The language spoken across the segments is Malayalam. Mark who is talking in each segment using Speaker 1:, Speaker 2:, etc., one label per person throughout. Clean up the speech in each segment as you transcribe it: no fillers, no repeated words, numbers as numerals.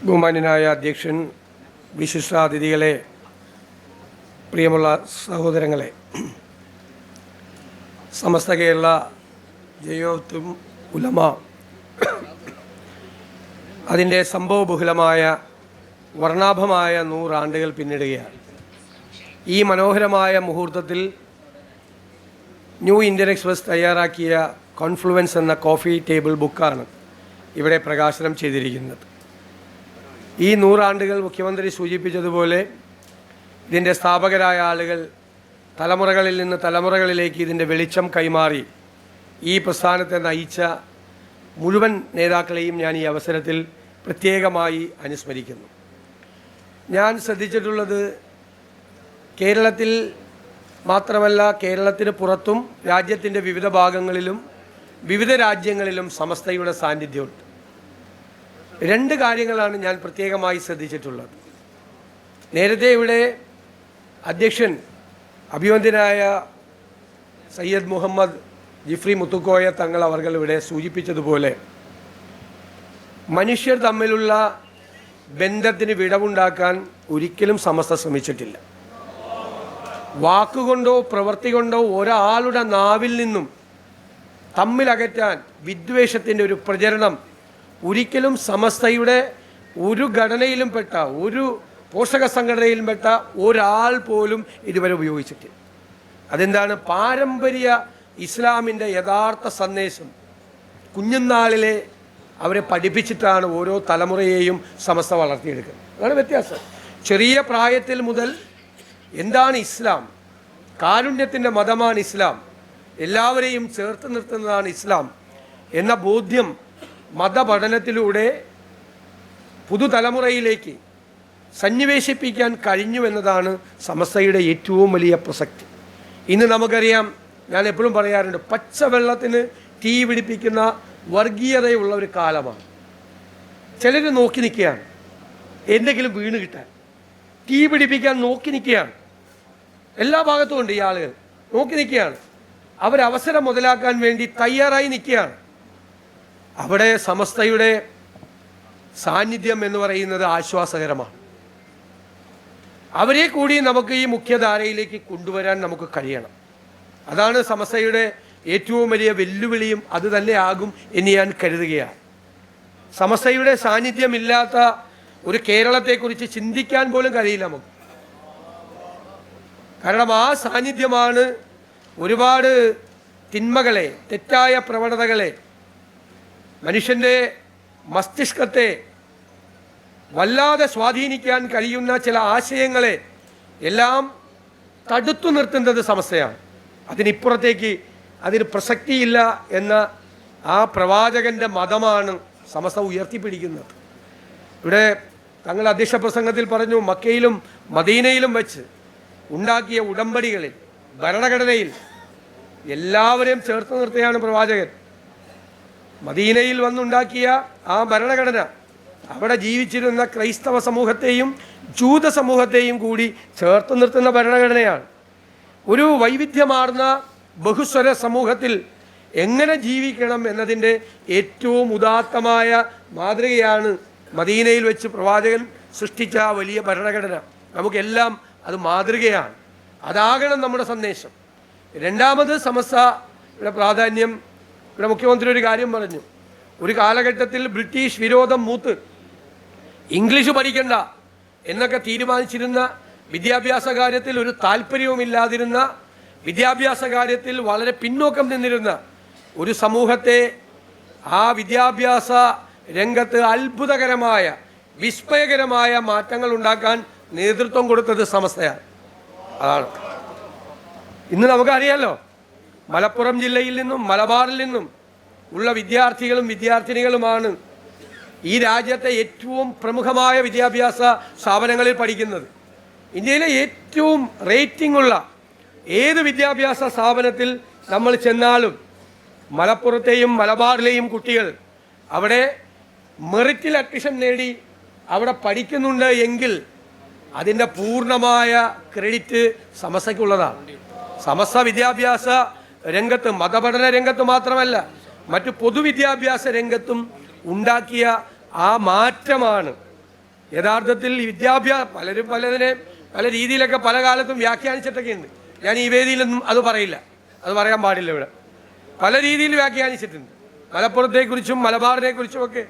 Speaker 1: ബഹുമാന്യനായ അധ്യക്ഷൻ, വിശിഷ്ടാതിഥികളെ, പ്രിയമുള്ള സഹോദരങ്ങളെ, സമസ്ത കേരള ജയ്യത്തുൽ ഉലമ അതിൻ്റെ സംഭവബഹുലമായ വർണ്ണാഭമായ 100 ആണ്ടുകൾ പിന്നിടുകയാണ്. ഈ മനോഹരമായ മുഹൂർത്തത്തിൽ ന്യൂ ഇന്ത്യൻ എക്സ്പ്രസ് തയ്യാറാക്കിയ കോൺഫ്ലുവൻസ് എന്ന കോഫി ടേബിൾ ബുക്കാണ് ഇവിടെ പ്രകാശനം ചെയ്തിരിക്കുന്നത്. ഈ 100 ആണ്ടുകൾ മുഖ്യമന്ത്രി സൂചിപ്പിച്ചതുപോലെ ഇതിൻ്റെ സ്ഥാപകരായ ആളുകൾ തലമുറകളിൽ നിന്ന് തലമുറകളിലേക്ക് ഇതിൻ്റെ വെളിച്ചം കൈമാറി ഈ പ്രസ്ഥാനത്തെ നയിച്ച മുഴുവൻ നേതാക്കളെയും ഞാൻ ഈ അവസരത്തിൽ പ്രത്യേകമായി അനുസ്മരിക്കുന്നു. ഞാൻ ശ്രദ്ധിച്ചിട്ടുള്ളത്, കേരളത്തിൽ മാത്രമല്ല, കേരളത്തിന് പുറത്തും രാജ്യത്തിൻ്റെ വിവിധ ഭാഗങ്ങളിലും വിവിധ രാജ്യങ്ങളിലും സമസ്തയുടെ സാന്നിധ്യമുണ്ട്. 2 കാര്യങ്ങളാണ് ഞാൻ പ്രത്യേകമായി ശ്രദ്ധിച്ചിട്ടുള്ളത്. നേരത്തെ ഇവിടെ അധ്യക്ഷൻ അഭിവന്ദ്യനായ സയ്യദ് മുഹമ്മദ് ജിഫ്രി മുത്തുക്കോയ തങ്ങൾ അവർ ഇവിടെ സൂചിപ്പിച്ചതുപോലെ മനുഷ്യർ തമ്മിലുള്ള ബന്ധത്തിന് വിടവുണ്ടാക്കാൻ ഒരിക്കലും സമസ്ത ശ്രമിച്ചിട്ടില്ല. വാക്കുകൊണ്ടോ പ്രവൃത്തി കൊണ്ടോ ഒരാളുടെ നാവിൽ നിന്നും തമ്മിലകറ്റാൻ വിദ്വേഷത്തിൻ്റെ ഒരു പ്രചരണം ഒരിക്കലും സമസ്തയുടെ ഒരു ഘടനയിലും പെട്ട, ഒരു പോഷക സംഘടനയിലും പെട്ട ഒരാൾ പോലും ഇതുവരെ ഉപയോഗിച്ചിട്ടില്ല. അതെന്താണ്? പാരമ്പര്യ ഇസ്ലാമിൻ്റെ യഥാർത്ഥ സന്ദേശം കുഞ്ഞുനാളിലെ അവരെ പഠിപ്പിച്ചിട്ടാണ് ഓരോ തലമുറയെയും സമസ്ത വളർത്തിയെടുക്കുന്നത്. അതാണ് വ്യത്യാസം. ചെറിയ പ്രായത്തിൽ മുതൽ എന്താണ് ഇസ്ലാം, കാരുണ്യത്തിൻ്റെ മതമാണ് ഇസ്ലാം, എല്ലാവരെയും ചേർത്ത് നിർത്തുന്നതാണ് ഇസ്ലാം എന്ന ബോധ്യം മതപഠനത്തിലൂടെ പുതുതലമുറയിലേക്ക് സന്നിവേശിപ്പിക്കാൻ കഴിഞ്ഞു എന്നതാണ് സമസ്തയുടെ ഏറ്റവും വലിയ പ്രസക്തി. ഇന്ന് നമുക്കറിയാം, ഞാൻ എപ്പോഴും പറയാറുണ്ട്, പച്ചവെള്ളത്തിന് തീ പിടിപ്പിക്കുന്ന വർഗീയതയുള്ള ഒരു കാലമാണ്. ചിലർ നോക്കി നിൽക്കുകയാണ്, എന്തെങ്കിലും വീണ് കിട്ടാൻ തീ പിടിപ്പിക്കാൻ നോക്കി നിൽക്കുകയാണ്. എല്ലാ ഭാഗത്തും ഉണ്ട് ഈ ആളുകൾ, നോക്കി നിൽക്കുകയാണ്. അവരവസരം മുതലാക്കാൻ വേണ്ടി തയ്യാറായി നിൽക്കുകയാണ്. അവിടെ സമസ്തയുടെ സാന്നിധ്യം എന്ന് പറയുന്നത് ആശ്വാസകരമാണ്. അവരെ കൂടി നമുക്ക് ഈ മുഖ്യധാരയിലേക്ക് കൊണ്ടുവരാൻ നമുക്ക് കഴിയണം. അതാണ് സമസ്തയുടെ ഏറ്റവും വലിയ വെല്ലുവിളിയും അത് തന്നെ ആകും എന്ന് ഞാൻ കരുതുകയാണ്. സമസ്തയുടെ സാന്നിധ്യമില്ലാത്ത ഒരു കേരളത്തെക്കുറിച്ച് ചിന്തിക്കാൻ പോലും കഴിയില്ല നമുക്ക്. കാരണം ആ സാന്നിധ്യമാണ് ഒരുപാട് തിന്മകളെ, തെറ്റായ പ്രവണതകളെ, മനുഷ്യൻ്റെ മസ്തിഷ്കത്തെ വല്ലാതെ സ്വാധീനിക്കാൻ കഴിയുന്ന ചില ആശയങ്ങളെ എല്ലാം തടുത്തു നിർത്തുന്നത് സമസ്തയാണ്. അതിനിപ്പുറത്തേക്ക് അതിന് പ്രസക്തിയില്ല എന്ന ആ പ്രവാചകൻ്റെ മതമാണ് സമസ്ത ഉയർത്തിപ്പിടിക്കുന്നത്. ഇവിടെ തങ്ങൾ അധ്യക്ഷ പ്രസംഗത്തിൽ പറഞ്ഞു, മക്കയിലും മദീനയിലും വെച്ച് ഉണ്ടാക്കിയ ഉടമ്പടികളിൽ, ഭരണഘടനയിൽ എല്ലാവരെയും ചേർത്ത് നിർത്തുകയാണ് പ്രവാചകൻ. മദീനയിൽ വന്നുണ്ടാക്കിയ ആ ഭരണഘടന അവിടെ ജീവിച്ചിരുന്ന ക്രൈസ്തവ സമൂഹത്തെയും ജൂത സമൂഹത്തെയും കൂടി ചേർത്ത് നിർത്തുന്ന ഭരണഘടനയാണ്. ഒരു വൈവിധ്യമാർന്ന ബഹുസ്വര സമൂഹത്തിൽ എങ്ങനെ ജീവിക്കണം എന്നതിൻ്റെ ഏറ്റവും ഉദാത്തമായ മാതൃകയാണ് മദീനയിൽ വെച്ച് പ്രവാചകൻ സൃഷ്ടിച്ച ആ വലിയ ഭരണഘടന. നമുക്കെല്ലാം അത് മാതൃകയാണ്. അതാകണം നമ്മുടെ സന്ദേശം. രണ്ടാമത് സമസ്തയുടെ പ്രാധാന്യം, ഇവിടെ മുഖ്യമന്ത്രി ഒരു കാര്യം പറഞ്ഞു. ഒരു കാലഘട്ടത്തിൽ ബ്രിട്ടീഷ് വിരോധം മൂത്ത് ഇംഗ്ലീഷ് പഠിക്കണ്ട എന്നൊക്കെ തീരുമാനിച്ചിരുന്ന, വിദ്യാഭ്യാസ കാര്യത്തിൽ ഒരു താല്പര്യവുമില്ലാതിരുന്ന, വിദ്യാഭ്യാസ കാര്യത്തിൽ വളരെ പിന്നോക്കം നിന്നിരുന്ന ഒരു സമൂഹത്തെ ആ വിദ്യാഭ്യാസ രംഗത്ത് അത്ഭുതകരമായ, വിസ്മയകരമായ മാറ്റങ്ങൾ ഉണ്ടാക്കാൻ നേതൃത്വം കൊടുത്തത് സമസ്തയാണ്. അതാണ് ഇന്ന് നമുക്കറിയാലോ, മലപ്പുറം ജില്ലയിൽ നിന്നും മലബാറിൽ നിന്നും ഉള്ള വിദ്യാർത്ഥികളും വിദ്യാർത്ഥിനികളുമാണ് ഈ രാജ്യത്തെ ഏറ്റവും പ്രമുഖമായ വിദ്യാഭ്യാസ സ്ഥാപനങ്ങളിൽ പഠിക്കുന്നത്. ഇന്ത്യയിലെ ഏറ്റവും റേറ്റിംഗ് ഉള്ള ഏത് വിദ്യാഭ്യാസ സ്ഥാപനത്തിൽ നമ്മൾ ചെന്നാലും മലപ്പുറത്തെയും മലബാറിലെയും കുട്ടികൾ അവിടെ മെറിറ്റിൽ അഡ്മിഷൻ നേടി അവിടെ പഠിക്കുന്നുണ്ട് എങ്കിൽ അതിൻ്റെ പൂർണ്ണമായ ക്രെഡിറ്റ് സമസ്തയ്ക്കുള്ളതാണ്. സമസ്ത വിദ്യാഭ്യാസ രംഗത്ത്, മതപഠന രംഗത്ത് മാത്രമല്ല, മറ്റു പൊതുവിദ്യാഭ്യാസ രംഗത്തും ഉണ്ടാക്കിയ ആ മാറ്റമാണ് യഥാർത്ഥത്തിൽ ഈ പലരും പല രീതിയിലൊക്കെ പല കാലത്തും വ്യാഖ്യാനിച്ചിട്ടൊക്കെ ഉണ്ട്. ഞാൻ ഈ വേദിയിലൊന്നും അത് പറയില്ല, അത് പറയാൻ പാടില്ല. ഇവിടെ പല രീതിയിൽ വ്യാഖ്യാനിച്ചിട്ടുണ്ട്. മലപ്പുറത്തെക്കുറിച്ചും മലബാറിനെക്കുറിച്ചും ഒക്കെ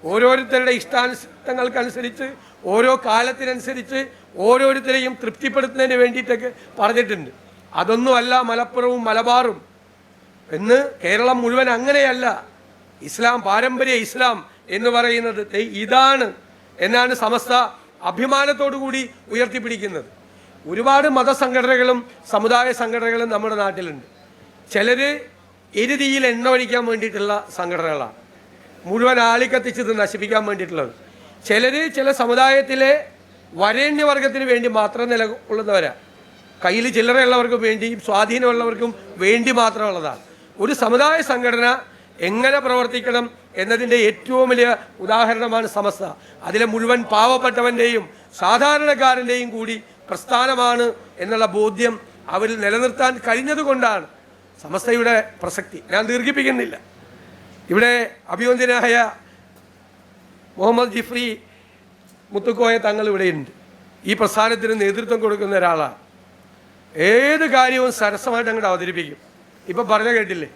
Speaker 1: ഓരോരുത്തരുടെ ഇഷ്ടാനിഷ്ടങ്ങൾക്കനുസരിച്ച് ഓരോ കാലത്തിനനുസരിച്ച് ഓരോരുത്തരെയും തൃപ്തിപ്പെടുത്തുന്നതിന് വേണ്ടിയിട്ടൊക്കെ പറഞ്ഞിട്ടുണ്ട്. അതൊന്നുമല്ല മലപ്പുറവും മലബാറും എന്ന്. കേരളം മുഴുവൻ അങ്ങനെയല്ല. ഇസ്ലാം, പാരമ്പര്യ ഇസ്ലാം എന്ന് പറയുന്നത് ഇതാണ് എന്നാണ് സമസ്ത അഭിമാനത്തോടു കൂടി ഉയർത്തിപ്പിടിക്കുന്നത്. ഒരുപാട് മതസംഘടനകളും സമുദായ സംഘടനകളും നമ്മുടെ നാട്ടിലുണ്ട്. ചിലർ എരുതിയിൽ എണ്ണ ഒഴിക്കാൻ വേണ്ടിയിട്ടുള്ള സംഘടനകളാണ്, മുഴുവൻ ആളിക്കത്തിച്ച് ഇത് നശിപ്പിക്കാൻ വേണ്ടിയിട്ടുള്ളത്. ചില സമുദായത്തിലെ വരേണ്യവർഗത്തിന് വേണ്ടി മാത്രം നിലകൊള്ളുന്നവരാണ്. കയ്യിൽ ചില്ലറയുള്ളവർക്കും വേണ്ടിയും സ്വാധീനമുള്ളവർക്കും വേണ്ടി മാത്രമുള്ളതാണ്. ഒരു സമുദായ സംഘടന എങ്ങനെ പ്രവർത്തിക്കണം എന്നതിൻ്റെ ഏറ്റവും വലിയ ഉദാഹരണമാണ് സമസ്ത. അതിലെ മുഴുവൻ പാവപ്പെട്ടവൻ്റെയും സാധാരണക്കാരൻ്റെയും കൂടി പ്രസ്ഥാനമാണ് എന്നുള്ള ബോധ്യം അവരിൽ നിലനിർത്താൻ കഴിഞ്ഞതുകൊണ്ടാണ് സമസ്തയുടെ പ്രസക്തി. ഞാൻ ദീർഘിപ്പിക്കുന്നില്ല. ഇവിടെ അഭിവന്ദ്യനായ മുഹമ്മദ് ജിഫ്രി മുത്തുക്കോയ തങ്ങൾ ഇവിടെയുണ്ട്. ഈ പ്രസ്ഥാനത്തിന് നേതൃത്വം കൊടുക്കുന്ന ഒരാളാണ്. ഏത് കാര്യവും സരസമായിട്ട് അങ്ങോട്ട് അവതരിപ്പിക്കും. ഇപ്പം പറഞ്ഞ കേട്ടില്ലേ,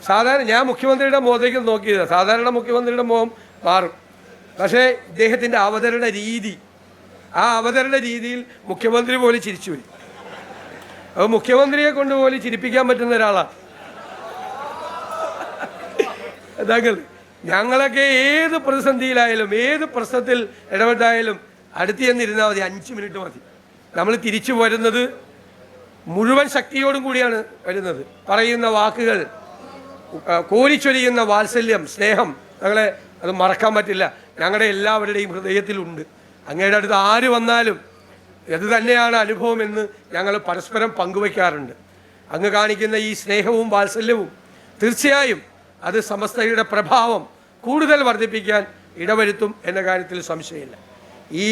Speaker 1: സാധാരണ ഞാൻ മുഖ്യമന്ത്രിയുടെ മുഖത്തേക്ക് നോക്കിയത്, സാധാരണ മുഖ്യമന്ത്രിയുടെ മുഖം മാറും. പക്ഷേ ഇദ്ദേഹത്തിൻ്റെ അവതരണ രീതി, ആ അവതരണ രീതിയിൽ മുഖ്യമന്ത്രി പോലും ചിരിച്ചു വരും. അത് മുഖ്യമന്ത്രിയെ കൊണ്ട് പോലും ചിരിപ്പിക്കാൻ പറ്റുന്ന ഒരാളാണ്. താങ്കൾ ഞങ്ങളൊക്കെ ഏത് പ്രതിസന്ധിയിലായാലും ഏത് പ്രശ്നത്തിൽ ഇടപെട്ടായാലും അടുത്ത് ചെന്നിരുന്നാൽ മതി, 5 മിനിറ്റ് മതി. നമ്മൾ തിരിച്ചു വരുന്നത് മുഴുവൻ ശക്തിയോടും കൂടിയാണ് വരുന്നത്. പറയുന്ന വാക്കുകൾ, കോരിച്ചൊരിയുന്ന വാത്സല്യം, സ്നേഹം, ഞങ്ങളെ അത് മറക്കാൻ പറ്റില്ല. ഞങ്ങളുടെ എല്ലാവരുടെയും ഹൃദയത്തിലുണ്ട്. അങ്ങയുടെ അടുത്ത് ആര് വന്നാലും ഇത് തന്നെയാണ് അനുഭവമെന്ന് ഞങ്ങൾ പരസ്പരം പങ്കുവയ്ക്കാറുണ്ട്. അങ്ങ് കാണിക്കുന്ന ഈ സ്നേഹവും വാത്സല്യവും തീർച്ചയായും അത് സമസ്തയുടെ പ്രഭാവം കൂടുതൽ വർദ്ധിപ്പിക്കാൻ ഇടവരുത്തും എന്ന കാര്യത്തിൽ സംശയമില്ല. ഈ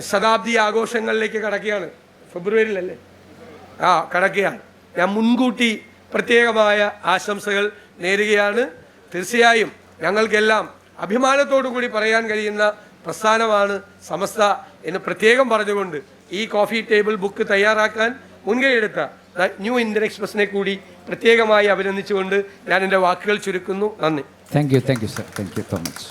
Speaker 1: ശതാബ്ദി ആഘോഷങ്ങളിലേക്ക് കടക്കുകയാണ്. ഫെബ്രുവരിയിലല്ലേ? കടക്കുകയാണ്. ഞാൻ മുൻകൂട്ടി പ്രത്യേകമായ ആശംസകൾ നേരുകയാണ്. തീർച്ചയായും ഞങ്ങൾക്കെല്ലാം അഭിമാനത്തോടു കൂടി പറയാൻ കഴിയുന്ന പ്രസ്ഥാനമാണ് സമസ്ത എന്ന് പ്രത്യേകം പറഞ്ഞുകൊണ്ട് ഈ കോഫി ടേബിൾ ബുക്ക് തയ്യാറാക്കാൻ മുൻകൈയെടുത്ത ന്യൂ ഇന്ത്യൻ എക്സ്പ്രസിനെ കൂടി പ്രത്യേകമായി അഭിനന്ദിച്ചുകൊണ്ട് ഞാൻ എൻ്റെ വാക്കുകൾ ചുരുക്കുന്നു. നന്ദി.
Speaker 2: Thank you sir. Thank you so much.